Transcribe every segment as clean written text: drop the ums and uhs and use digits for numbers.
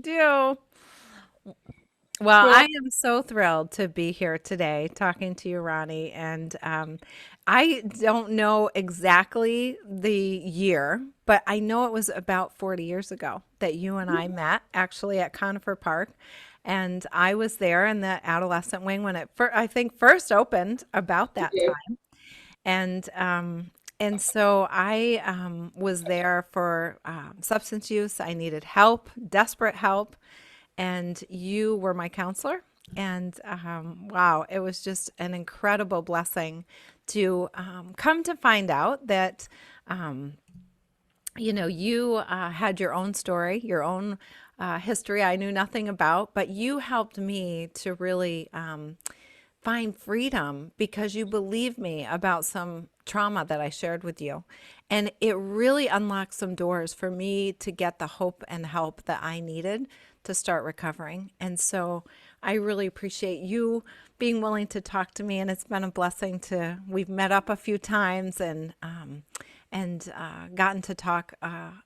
Do. Well, Well, I am so thrilled to be here today talking to you, Ronnie. And I don't know exactly the year, but I know it was about 40 years ago that you and I met actually at Conifer Park. And I was there in the adolescent wing when I think, first opened about you that did. time. And so I was there for substance use. I needed help, desperate help, and you were my counselor. And wow, it was just an incredible blessing to come to find out that you had your own story, your own history I knew nothing about, but you helped me to really find freedom because you believed me about some trauma that I shared with you. And it really unlocked some doors for me to get the hope and help that I needed to start recovering. And so I really appreciate you being willing to talk to me. And it's been a blessing we've met up a few times and gotten to talk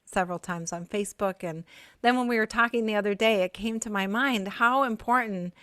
several times on Facebook. And then when we were talking the other day, it came to my mind how important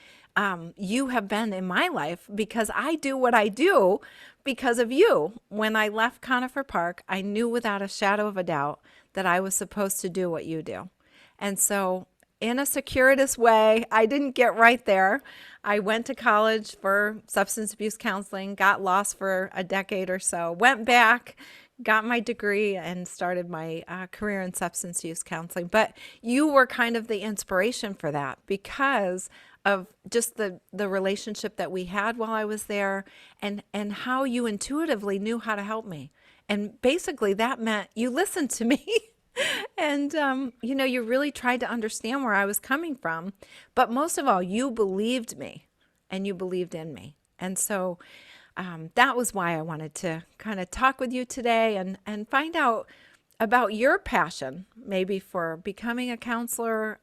you have been in my life because I do what I do because of you. When I left Conifer Park, I knew without a shadow of a doubt that I was supposed to do what you do. And so, in a circuitous way, I didn't get right there. I went to college for substance abuse counseling, got lost for a decade or so, went back, got my degree, and started my career in substance use counseling. But you were kind of the inspiration for that because of just the relationship that we had while I was there and how you intuitively knew how to help me. And basically that meant you listened to me. And you really tried to understand where I was coming from, but most of all, you believed me and you believed in me. And so that was why I wanted to kind of talk with you today and find out about your passion, maybe for becoming a counselor,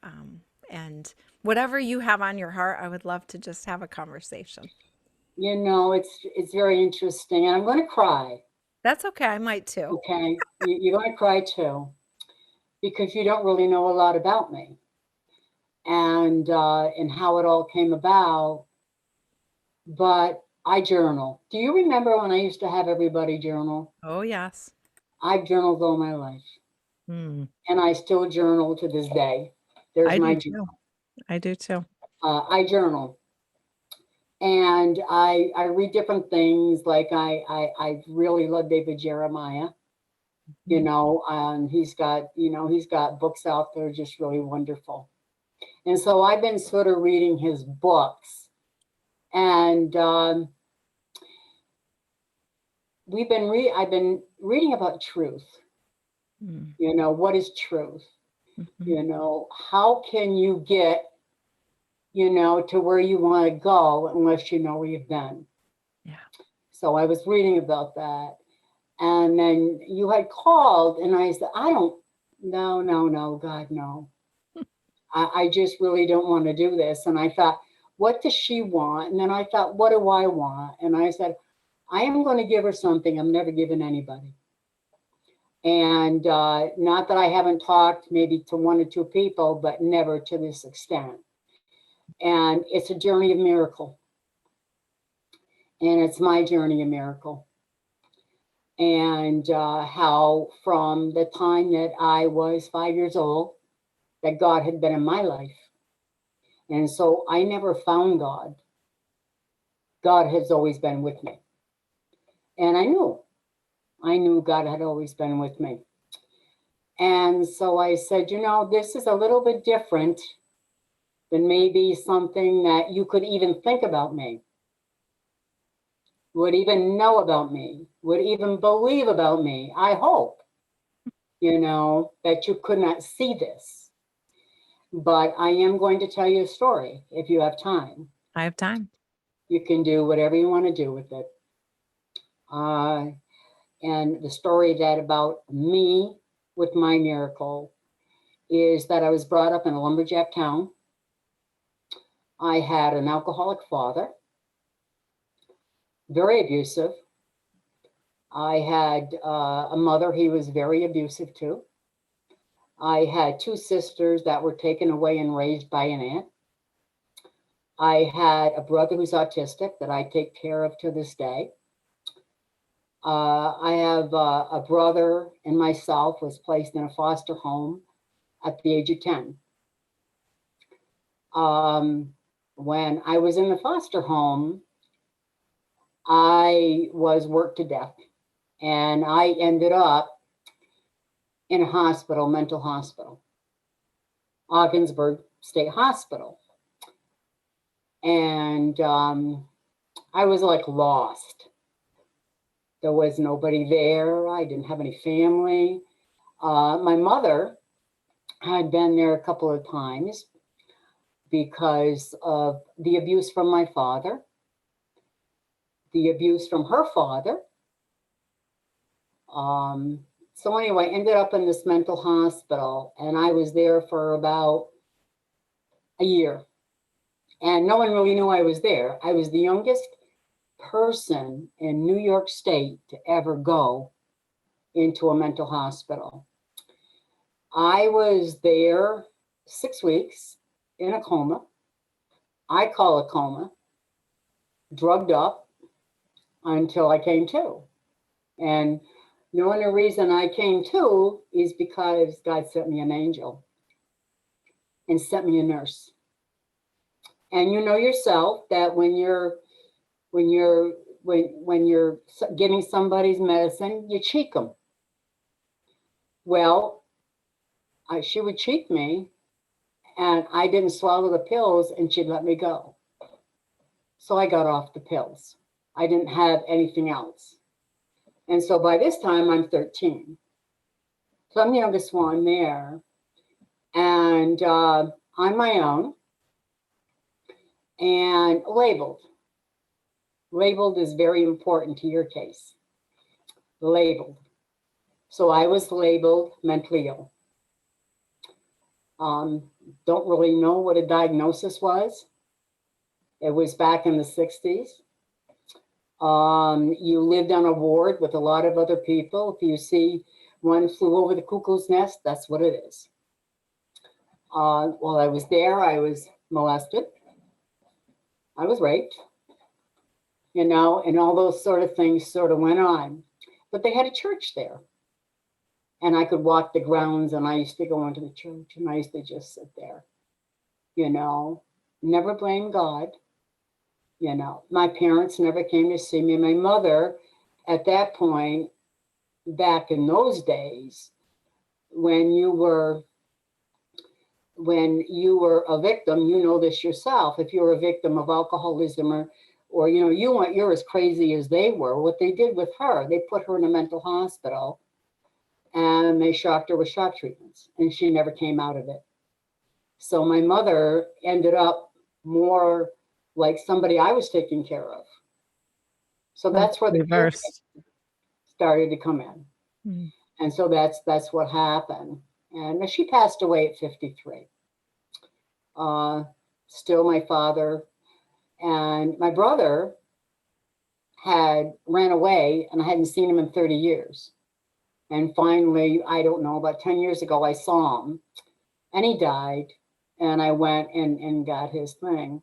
and whatever you have on your heart. I would love to just have a conversation. It's very interesting, and I'm going to cry. That's okay. I might too. Okay, you're going to cry too because you don't really know a lot about me and how it all came about. But I journal. Do you remember when I used to have everybody journal? Oh, yes. I've journaled all my life, Mm, and I still journal to this day. There's I my do journal. too. I do too. I journal, and I read different things. Like I really love David Jeremiah. Mhm. And he's got books out there just really wonderful. And so I've been sort of reading his books, and I've been reading about truth. Mm, What is truth? mhm. How can you get to where you want to go unless you know where you've been? Yeah. So I was reading about that, and then you had called, and I said, I don't, no, no, no, God, no. I just really don't want to do this. And I thought, what does she want? And then I thought, what do I want? And I said, I am going to give her something I'm never given anybody. And not that I haven't talked maybe to one or two people, but never to this extent. And it's a journey of miracle. And it's my journey of miracle. And how from the time that I was 5 years old, that God had been in my life. And so I never found God. God has always been with me. And I knew God had always been with me. And so I said, this is a little bit different than maybe something that you could even think about me, would even know about me, would even believe about me. I hope, that you could not see this. But I am going to tell you a story if you have time. I have time. You can do whatever you want to do with it. Uh, and the story that about me with my miracle is that I was brought up in a lumberjack town. I had an alcoholic father, very abusive. I had a mother he was very abusive to. I had two sisters that were taken away and raised by an aunt. I had a brother who's autistic that I take care of to this day. I have a brother and myself was placed in a foster home at the age of 10. When I was in the foster home, I was worked to death, and I ended up in a hospital, mental hospital, Ogdensburg State Hospital. And I was like lost. There was nobody there. I didn't have any family. My mother had been there a couple of times because of the abuse from my father, the abuse from her father. So anyway, I ended up in this mental hospital, and I was there for about a year. And no one really knew I was there. I was the youngest person in New York State to ever go into a mental hospital. I was there 6 weeks in a coma. I call it coma, drugged up until I came to. And the only reason I came to is because God sent me an angel and sent me a nurse. And you know yourself that when you're giving somebody's medicine, you cheek them. Well, she would cheek me, and I didn't swallow the pills, and she'd let me go. So I got off the pills. I didn't have anything else. And so by this time, I'm 13. So I'm the youngest one there. And on my own, and labeled. Labeled is very important to your case. Labeled. So I was labeled mentally ill. Don't really know what a diagnosis was. It was back in the 60s. You lived on a ward with a lot of other people. If you see one flew over the cuckoo's nest, that's what it is. While I was there, I was molested. I was raped, and all those sort of things sort of went on. But they had a church there. And I could walk the grounds, and I used to go into the church, and I used to just sit there, never blame God. My parents never came to see me. My mother, at that point, back in those days, when you were a victim, you know this yourself. If you're a victim of alcoholism or you're as crazy as they were. What they did with her, they put her in a mental hospital, and they shocked her with shock treatments, and she never came out of it. So my mother ended up more like somebody I was taking care of. So that's where the guilt started to come in. Mm. And so that's what happened. And she passed away at 53. Still my father and my brother had ran away, and I hadn't seen him in 30 years. And finally, I don't know, about 10 years ago, I saw him, and he died, and I went and got his thing.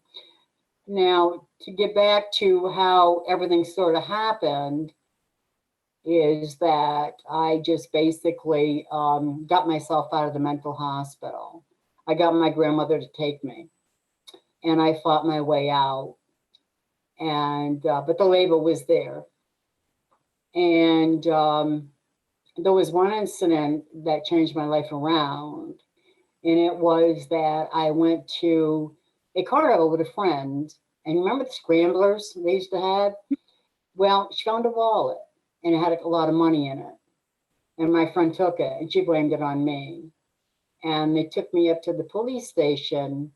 Now, to get back to how everything sort of happened, is that I just basically got myself out of the mental hospital. I got my grandmother to take me, and I fought my way out. And but the label was there. And there was one incident that changed my life around, and it was that I went to a carnival with a friend. And remember the scramblers they used to have? Well, she found a wallet, and it had a lot of money in it. And my friend took it, and she blamed it on me. And they took me up to the police station,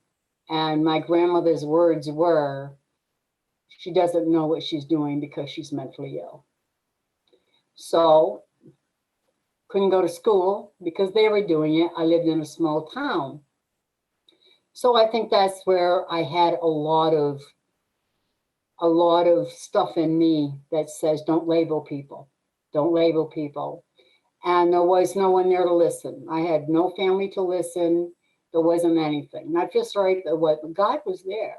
and my grandmother's words were, "She doesn't know what she's doing because she's mentally ill." So couldn't go to school because they were doing it. I lived in a small town. So I think that's where I had a lot of stuff in me that says, don't label people. Don't label people. and there was no one there to listen. I had no family to listen. There wasn't anything. Not just right, what God was there.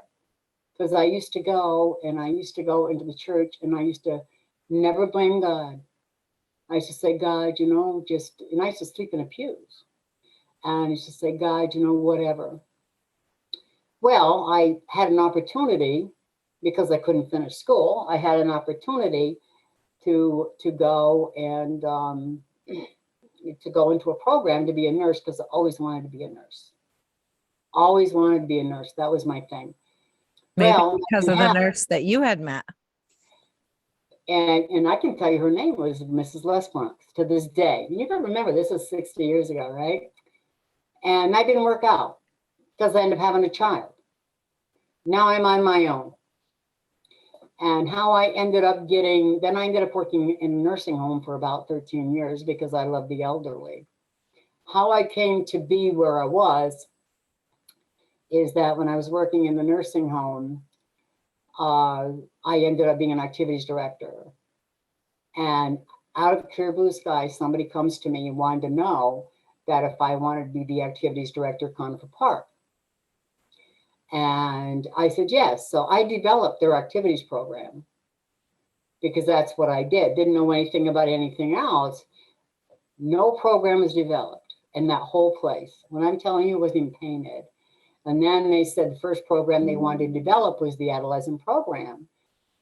Because I used to go and I used to go into the church and I used to never blame God. I used to say, God, just, and I used to sleep in the pews. And I used to say, God, whatever. Well, I had an opportunity because I couldn't finish school. I had an opportunity to go and to go into a program to be a nurse because I always wanted to be a nurse. Always wanted to be a nurse. That was my thing. Maybe Well, because of the nurse that you had met. and I can tell you her name was Mrs. Lesbronx to this day. You gotta remember this is 60 years ago, right? And that didn't work out because I ended up having a child. Now I'm on my own. And how I ended up then I ended up working in a nursing home for about 13 years because I love the elderly. How I came to be where I was is that when I was working in the nursing home, I ended up being an activities director. And out of clear blue sky, somebody comes to me and wanted to know that if I wanted to be the activities director at Conifer Park. And I said yes. So I developed their activities program because that's what I did. Didn't know anything about anything else. No program was developed in that whole place. When I'm telling you, it wasn't even painted. And then they said the first program they wanted to develop was the adolescent program.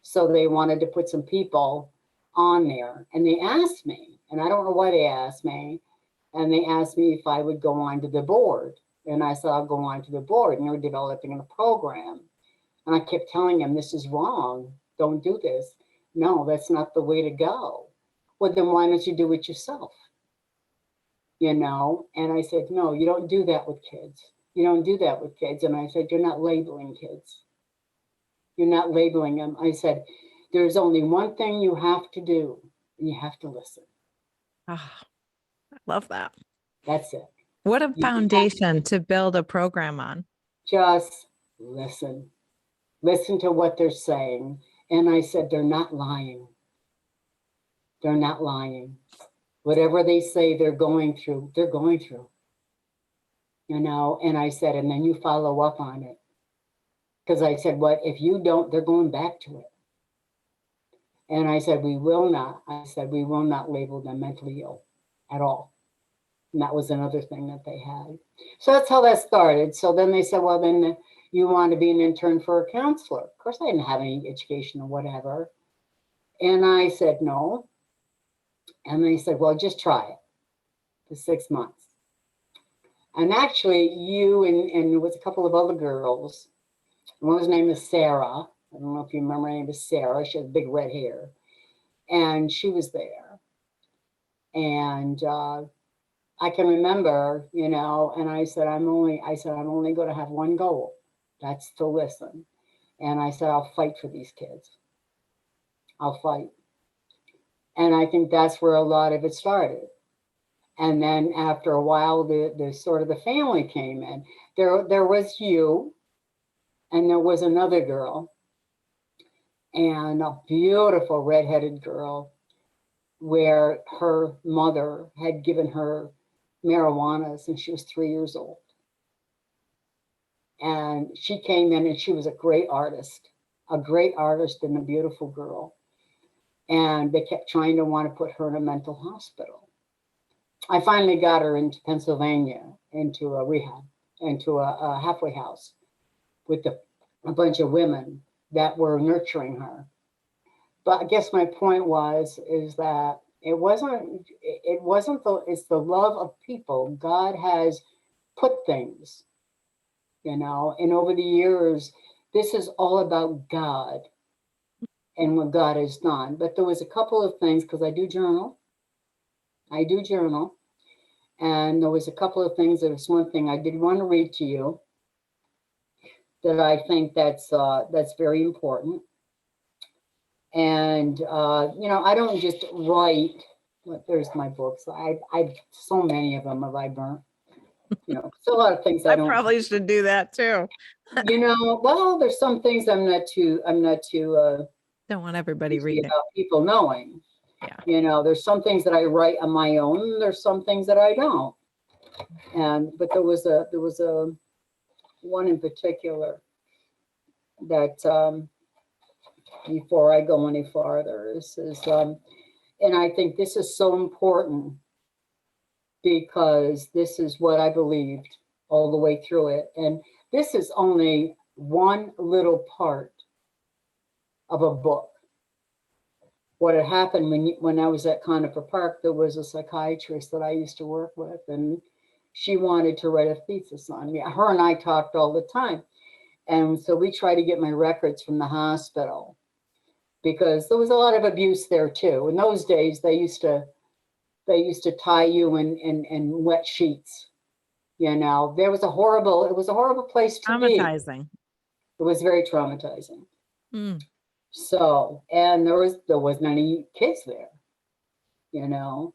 So they wanted to put some people on there. And they asked me, and I don't know why they asked me, and they asked me if I would go on to the board. And I said, I'll go on to the board. And they were developing a program. And I kept telling them, this is wrong. Don't do this. No, that's not the way to go. Well, then why don't you do it yourself? And I said, no, you don't do that with kids. You don't do that with kids. And I said, you're not labeling kids. You're not labeling them. I said, there's only one thing you have to do. You have to listen. Oh, I love that. That's it. What a foundation to build a program on. Just listen. Listen to what they're saying. And I said, they're not lying. They're not lying. Whatever they say they're going through, they're going through. And I said, and then you follow up on it. Because I said, what if you don't, they're going back to it. And I said, we will not label them mentally ill at all. And that was another thing that they had. So that's how that started. So then they said, well, then you want to be an intern for a counselor. Of course, I didn't have any education or whatever. And I said, no. And they said, well, just try it for 6 months. And actually, you and there was a couple of other girls. One was named Sarah. I don't know if you remember her name was Sarah. She had big red hair. And she was there. And I can remember, and I said, I'm only going to have one goal. That's to listen. And I said, I'll fight for these kids. I'll fight. And I think that's where a lot of it started. And then after a while, the sort of the family came in. There was you, and there was another girl, and a beautiful redheaded girl, where her mother had given her marijuana since she was 3 years old. And she came in and she was a great artist and a beautiful girl. And they kept trying to want to put her in a mental hospital. I finally got her into Pennsylvania, into a rehab, into a halfway house with a bunch of women that were nurturing her. But I guess my point is that it's the love of people. God has put things, and over the years, this is all about God and what God has done. But there was a couple of things, because I do journal, and there was a couple of things. There was one thing I did want to read to you that I think that's very important. And I don't just write. There's my books. I so many of them have I burnt. So a lot of things I don't. Probably should do that too. Well, there's some things I'm not too. Don't want everybody reading about people knowing. Yeah. You know, there's some things that I write on my own, and there's some things that I don't. But there was a one in particular that before I go any farther, this is and I think this is so important because this is what I believed all the way through it. And this is only one little part of a book. What had happened when I was at Conifer Park, there was a psychiatrist that I used to work with, and she wanted to write a thesis on me. Her and I talked all the time. And so we tried to get my records from the hospital because there was a lot of abuse there too. In those days, they used to tie you in wet sheets. You know, it was a horrible place to be. Traumatizing. It was very traumatizing. Mm. So, and there wasn't any kids there, you know.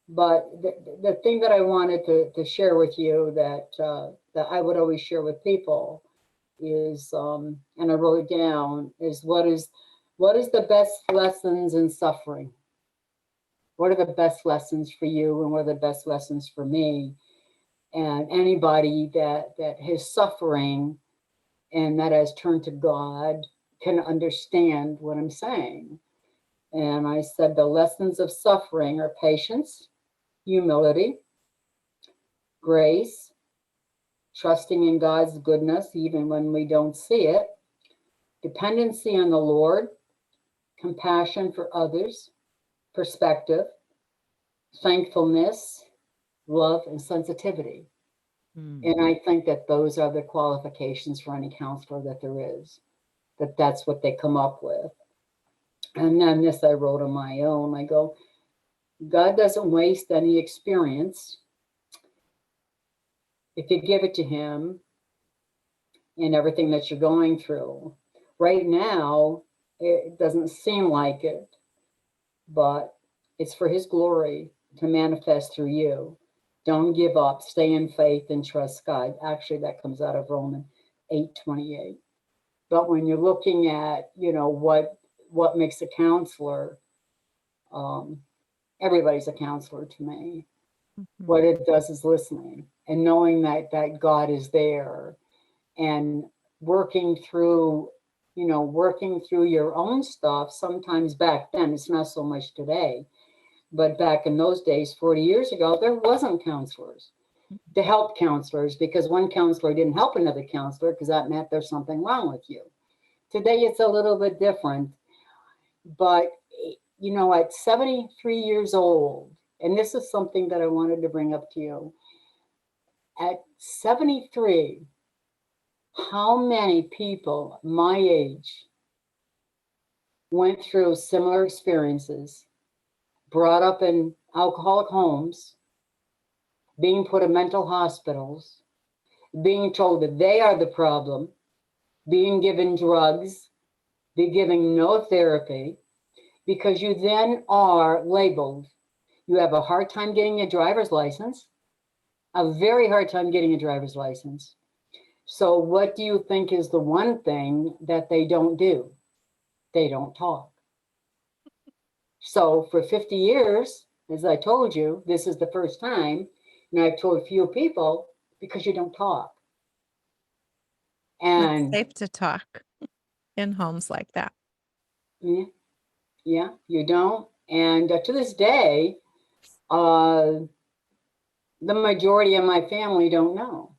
But the thing that I wanted to share with you that I would always share with people is, and I wrote it down, is what is the best lessons in suffering? What are the best lessons for you, and what are the best lessons for me? And anybody that is suffering and that has turned to God can understand what I'm saying. And I said the lessons of suffering are patience, humility, grace, trusting in God's goodness even when we don't see it, dependency on the Lord, compassion for others, perspective, thankfulness, love, and sensitivity. Mm. And I think that those are the qualifications for any counselor that there is, that's what they come up with. And then this I wrote on my own. I go, God doesn't waste any experience if you give it to him in everything that you're going through. Right now, it doesn't seem like it, but it's for his glory to manifest through you. Don't give up, stay in faith and trust God. Actually, that comes out of Romans 8:28. But when you're looking at, you know, what makes a counselor, everybody's a counselor to me. Mhm. What it does is listening and knowing that God is there and working through, working through your own stuff. Sometimes back then, it's not so much today, but back in those days, 40 years ago, there wasn't counselors to help counselors because one counselor didn't help another counselor because that meant there's something wrong with you. Today, it's a little bit different, but at 73 years old, and this is something that I wanted to bring up to you. At 73, how many people my age went through similar experiences, brought up in alcoholic homes, being put in mental hospitals, being told that they are the problem, being given drugs, be giving no therapy, because you then are labeled. You have a hard time getting a driver's license, a very hard time getting a driver's license. So what do you think is the one thing that they don't do? They don't talk. So for 50 years, as I told you, this is the first time, and I've told few people, because you don't talk. It's And safe to talk in homes like that. yeah, you don't. And to this day, uh, the majority of my family don't know.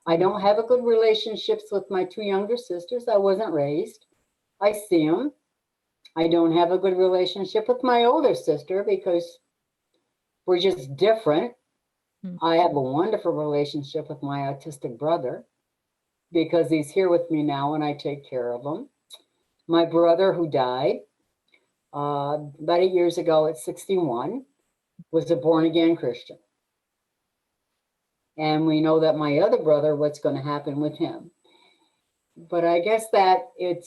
I don't have a good relationships with my two younger sisters. I wasn't raised. I see them. I don't have a good relationship with my older sister because we're just different. Mm. I have a wonderful relationship with my autistic brother because he's here with me now and I take care of him. My brother, who died about 8 years ago at 61, was a born again Christian. And we know that my other brother, what's going to happen with him. But I guess that it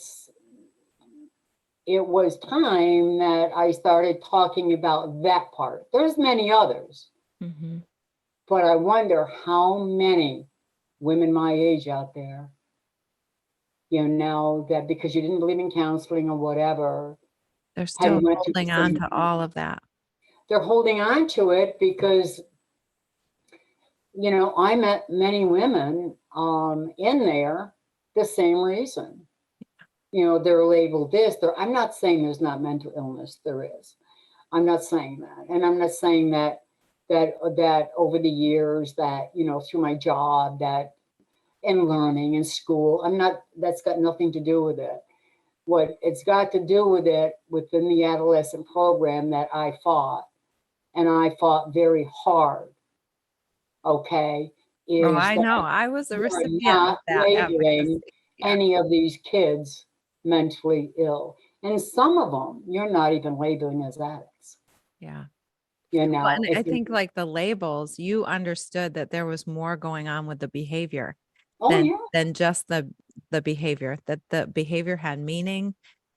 was time that I started talking about that part. There's many others, Mm-hmm. but I wonder how many women my age out there, that because you didn't believe in counseling or whatever, They're had still went through the holding on same to thing. all of that. They're holding on to it because, I met many women in there the same reason. They're labeled this. I'm not saying there's not mental illness. There is. I'm not saying that, and I'm not saying that over the years that through my job that and learning in school. I'm not. That's got nothing to do with it. What it's got to do with it within the adolescent program that I fought, and I fought very hard. Okay, Oh, is I that know. I was a you're recipient of not that labeling advocacy. Yeah. any of these kids mentally ill. And some of them you're not even labeling as addicts. Yeah. Well, and I If think like the labels, you understood that there was more going on with the behavior oh than yeah, just the behavior, that the behavior had meaning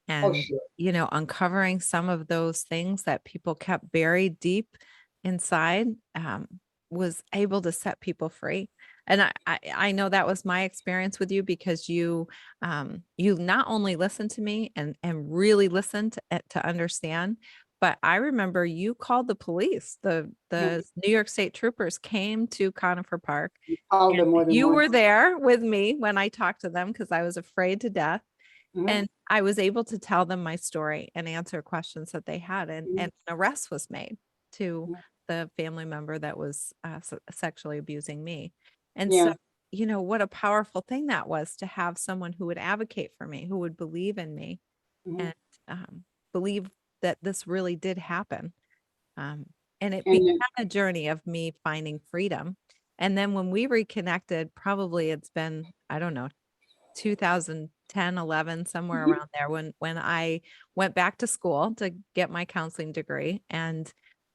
oh and, sure, uncovering some of those things that people kept buried deep inside, was able to set people free. And I know that was my experience with you because you not only listened to me and really listened to understand, but I remember you called the police. yeah, The New York State troopers came to Conifer Park, called and them more than you were once. there with me when I talked to them because I was afraid to death. Hmm. And I was able to tell them my story and answer questions that they had, Hmm. and an arrest was made to Yeah, the family member that was, sexually abusing me. And so, yeah, what a powerful thing that was to have someone who would advocate for me, who would believe in me hmm. and, believe that this really did happen. Um, and it And began then, a journey of me finding freedom. And then when we reconnected, probably it's been, I don't know, 2010, 11, somewhere mhm, around there when I went back to school to get my counseling degree. And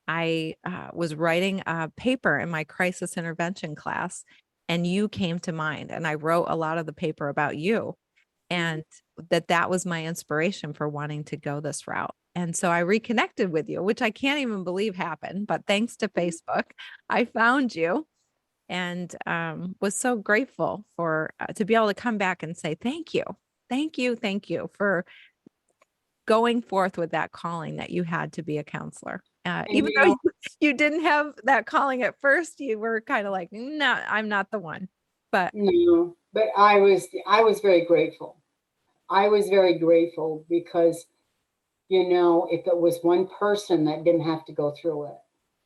I was writing a paper in my crisis intervention class, and you came to mind. And I wrote a lot of the paper about you, mhm, and that was my inspiration for wanting to go this route. And so I reconnected with you, which I can't even believe happened, but thanks to mhm. Facebook, I found you and was so grateful for to be able to come back and say thank you, thank you for going forth with that calling that you had to be a counselor. And Even though you didn't have that calling at first, you were kind of like, no, I'm not the one. But no, but I was very grateful. I was very grateful because if it was one person that didn't have to go through it,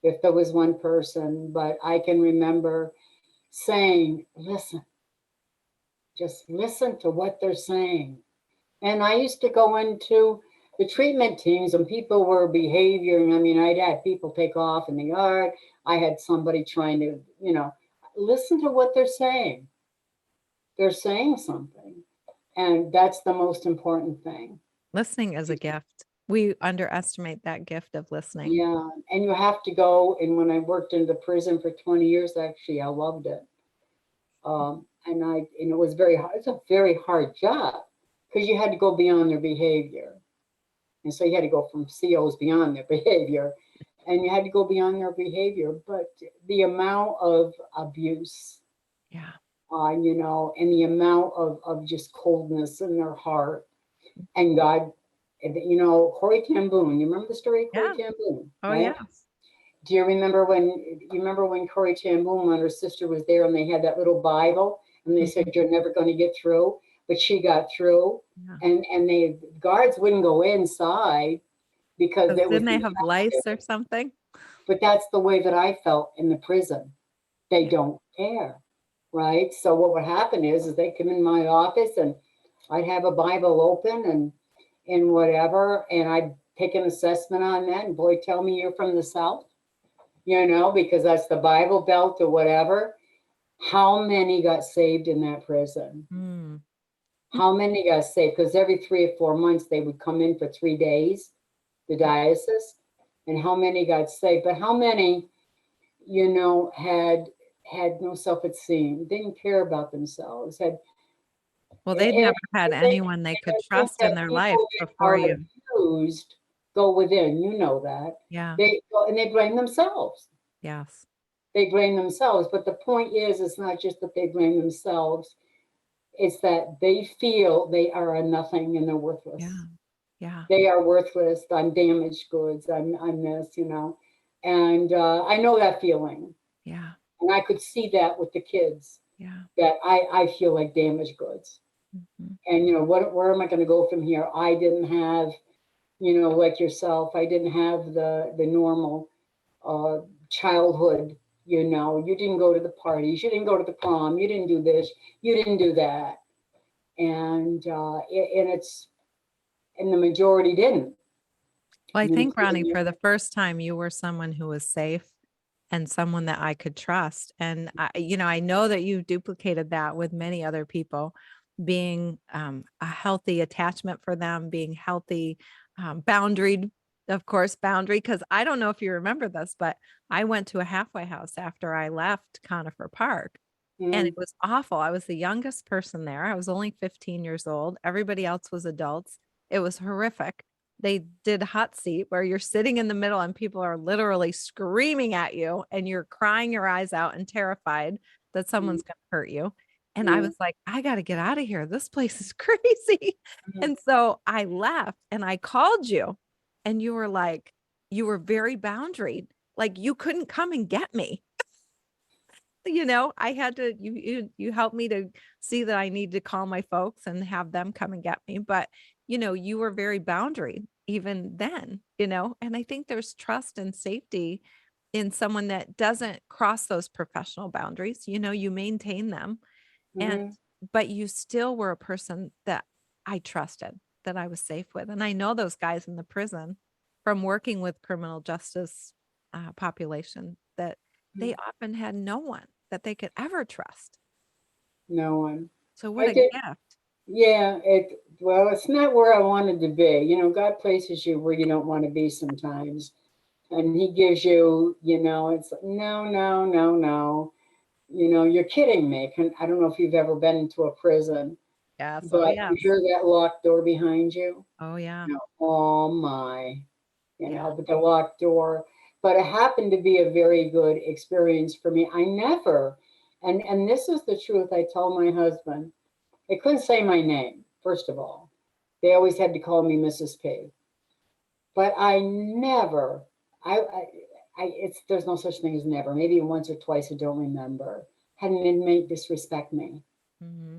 if there was one person, but I can remember saying, listen, just listen to what they're saying. And I used to go into the treatment teams and people were behaving. I mean, I'd had people take off in the yard. I had somebody trying to, listen to what they're saying. They're saying something. And that's the most important thing. listening is a gift. We underestimate that gift of listening. Yeah. And you have to go. And when I worked in the prison for 20 years, actually, I loved it. And it was very hard. It's a very hard job because you had to go beyond their behavior. And so you had to go from COs beyond their behavior and you had to go beyond their behavior. But the amount of abuse, Yeah. and the amount of just coldness in their heart and God, Corey Tamboon, you remember the story of Corey Yeah. Tamboon, Oh, right? yes. Do you remember when Corey Tamboon, when her sister was there and they had that little Bible and they Mhm. said, you're never going to get through, but she got through Yeah. and the guards wouldn't go inside because 'Cause it was didn't they have lice infected. or something? But that's the way that I felt in the prison. They Yeah. don't care, right? So what would happen is they come in my office and I'd have a Bible open and whatever, and I'd take an assessment on that. And boy, tell me you're from the South, because that's the Bible Belt or whatever. How many got saved in that prison? Mm. How many got saved? Because every 3 or 4 months they would come in for 3 days, the diocese, and how many got saved? But how many, had no self-esteem, didn't care about themselves, had Well, they'd and never had anyone they could I think trust in that their life people that before are you. abused go within, that. Yeah. They go and they blame themselves. Yes. They blame themselves. But the point is, it's not just that they blame themselves, it's that they feel they are a nothing and they're Yeah. worthless. Yeah. They are worthless. I'm damaged goods. I'm this, and I know that feeling, Yeah. and I could see that with the kids, Yeah. that I feel like damaged goods. Mhm. And where am I going to go from here? I didn't have, like yourself, I didn't have the normal uh, childhood. You didn't go to the parties, you didn't go to the prom, you didn't do this, you didn't do that, and the majority didn't. Well, I think, Including Ronnie, you. for the first time, you were someone who was safe and someone that I could trust. And I know that you duplicated that with many other people, being a healthy attachment for them, being healthy, boundaried, of course, boundary. Because I don't know if you remember this, but I went to a halfway house after I left Conifer Park. And it Mm, was awful. I was the youngest person there. I was only 15 years old. Everybody else was adults. It was horrific. They did hot seat where you're sitting in the middle and people are literally screaming at you and you're crying your eyes out and terrified that mm, someone's going to hurt you. And I mm, was like, I got to get out of here. This place is crazy. mm. And so I left and I called you and you were like, you were very boundaried. Like you couldn't come and get me. I had to you helped me to see that I need to call my folks and have them come and get me. But you were very boundary even then, and I think there's trust and safety in someone that doesn't cross those professional boundaries. You maintain them and Mhm. but you still were a person that I trusted, that I was safe with. And I know those guys in the prison from working with criminal justice population that they Mhm. often had no one that they could ever trust. No one. So what I a did. gift. Yeah. Well, it's not where I wanted to be. God places you where you don't want to be sometimes, and He gives you. It's like, no, no, no, no. You're kidding me. I don't know if you've ever been into a prison, Yes. Oh, but you yes. hear that locked door behind you. Oh, yeah. Oh my. Yeah. But the locked door. But it happened to be a very good experience for me. I never, and this is the truth. I tell my husband, they couldn't say my name. First of all, they always had to call me Mrs. P. But I never, it's there's no such thing as never. Maybe once or twice, I don't remember. Had an inmate disrespect me. Hmm.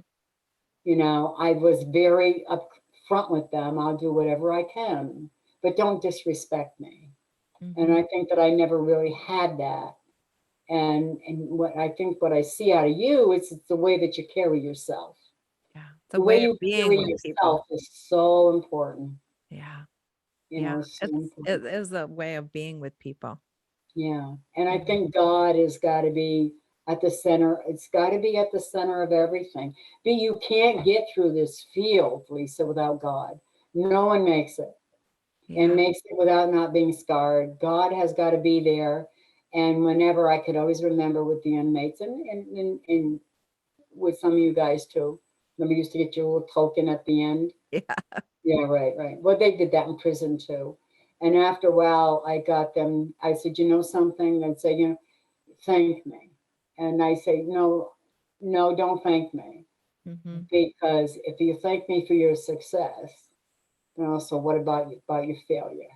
I was very upfront with them. I'll do whatever I can, but don't disrespect me. And Hmm. I think that I never really had that. And what I see out of you is it's the way that you carry yourself. Yeah. It's a The way way of you being carry with people. yourself is so important. Yeah. Yeah. So It important. is a way of being with people. Yeah. And I Mhm. think God has got to be at the center. It's got to be at the center of everything. But you can't get through this field, Lisa, without God. No one makes it. And Yeah. makes it without not being scarred. God has got to be there. And whenever I could always remember with the inmates and with some of you guys too. Remember, you used to get your little token at the end. Yeah. Yeah, right, right. Well, they did that in prison too. And after a while, I got them. I said, you know something? They'd say, thank me. And I say, no, no, don't thank me. Hmm. Because if you thank me for your success, so what about your failure?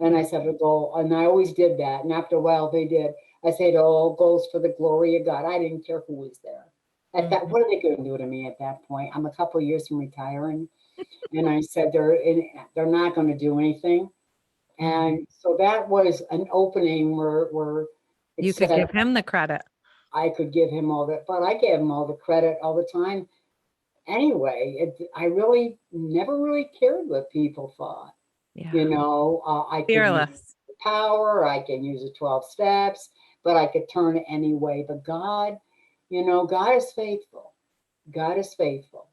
And Yeah. I said, a goal. And I always did that. And after a while, they did. I said, all goals for the glory of God. I didn't care who was there. At that, Hmm. what are they going to do to me at that point? I'm a couple of years from retiring. And I said, they're not going to do anything. Hmm. And so that was an opening where it You could said give him the credit. I could give him all the, but I gave him all the credit all the time. Anyway, I really never really cared what people thought. Yeah. I could use Fearless. power, I can use the 12 steps, but I could turn it any way. But God, God is faithful. God is faithful.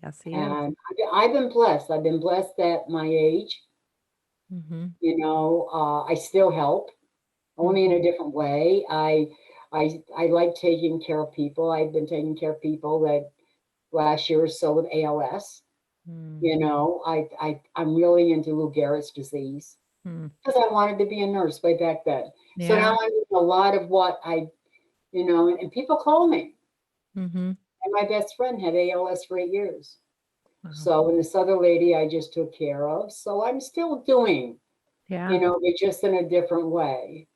Yes, he is. And I've been blessed. I've been blessed at my age. Hmm. I still help, only in Hmm. a different way. I like taking care of people. I've been taking care of people that last year or so with ALS. I'm really into Lou Gehrig's disease Hmm. because I wanted to be a nurse way back then. So Yeah. now I'm doing a lot of what and people call me. Hmm. And my best friend had ALS for 8 years. Wow. So, and this other lady I just took care of. So I'm still doing, Yeah. but just in a different way,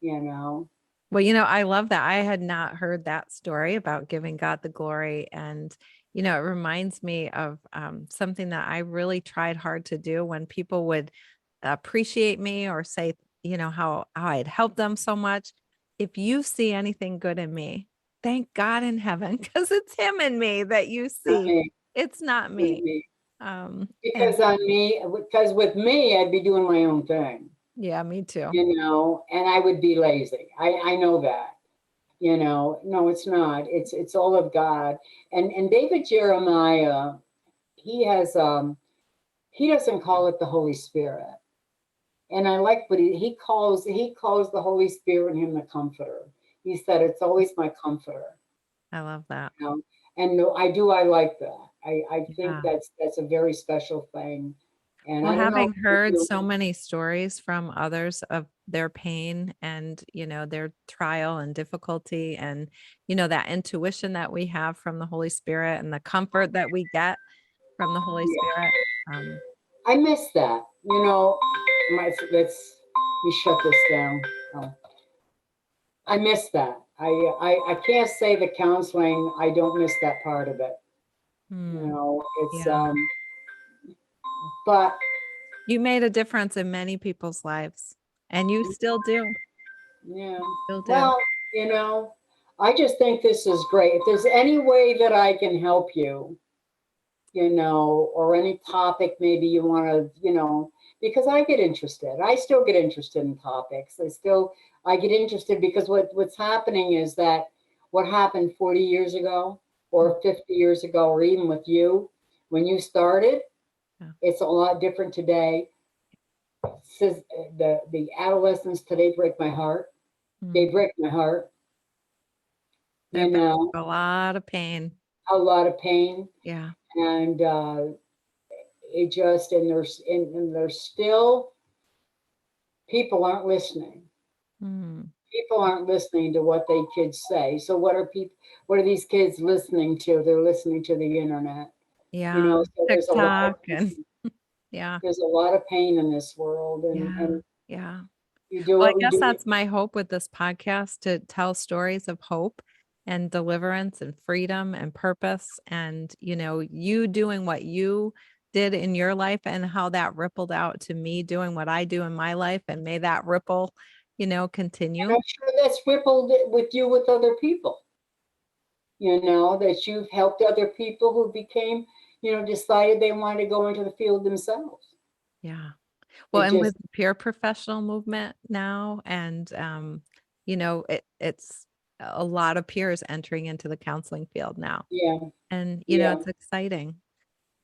you know. Well, I love that. I had not heard that story about giving God the glory. And, it reminds me of something that I really tried hard to do when people would appreciate me or say, how I had helped them so much. If you see anything good in me, thank God in heaven, because it's Him in me that you I see. mean, It's not with me. me. And Because with me, I'd be doing my own thing, yeah, me too. and I would be lazy. I know that. No, it's not. It's all of God. And David Jeremiah, he has he doesn't call it the Holy Spirit. And I like what he calls the Holy Spirit in him the comforter. He said it's always my comforter. I love that. You know? And no, I like that. I think Yeah. that's a very special thing. And Well, I don't know having if heard you so many stories from others of their pain and, their trial and difficulty and, that intuition that we have from the Holy Spirit and the comfort that we get from the Holy yeah, Spirit. Um, I miss that. Let's me shut this down. Oh, I miss that. I can't say the counseling, I don't miss that part of it. hmm, It's yeah. but You made a difference in many people's lives and you still do. yeah. Still do. Well, you know, I just think this is great. If there's any way that I can help you, or any topic maybe you want to, because I get interested. I still get interested in topics. I get interested because what's happening is that what happened 40 years ago or 50 years ago, or even with you, when you started, Yeah. it's a lot different today. Says the adolescents today break my heart. They Mm. break my heart, you They've been know, through a lot of pain. a lot of pain. Yeah. And it just, and there's still, people aren't listening. Mm. People aren't listening to what they kids say. So what are these kids listening to? They're listening to the internet. Yeah. So TikTok and yeah. there's a lot of pain in this world, and Yeah. Yeah. you do Well, I what we guess do. that's my hope with this podcast to tell stories of hope and deliverance and freedom and purpose and, you doing what you did in your life and how that rippled out to me doing what I do in my life and may that ripple, And continue. I'm sure that's rippled with you with other people, that you've helped other people who became, decided they wanted to go into the field themselves. Yeah. Well, It and just, with the peer professional movement now and it's a lot of peers entering into the counseling field now. yeah, And yeah, it's exciting.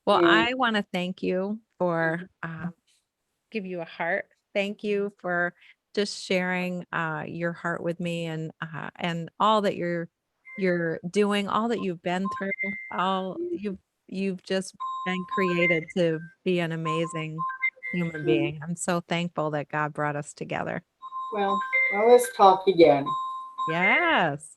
Well, yeah. I want to thank you for give you a heart. Thank you for just sharing your heart with me and all that you're doing, all that you've been through, all you've just been created to be an amazing human Mm. being. I'm so thankful that God brought us together. Well, let's talk again. Yes.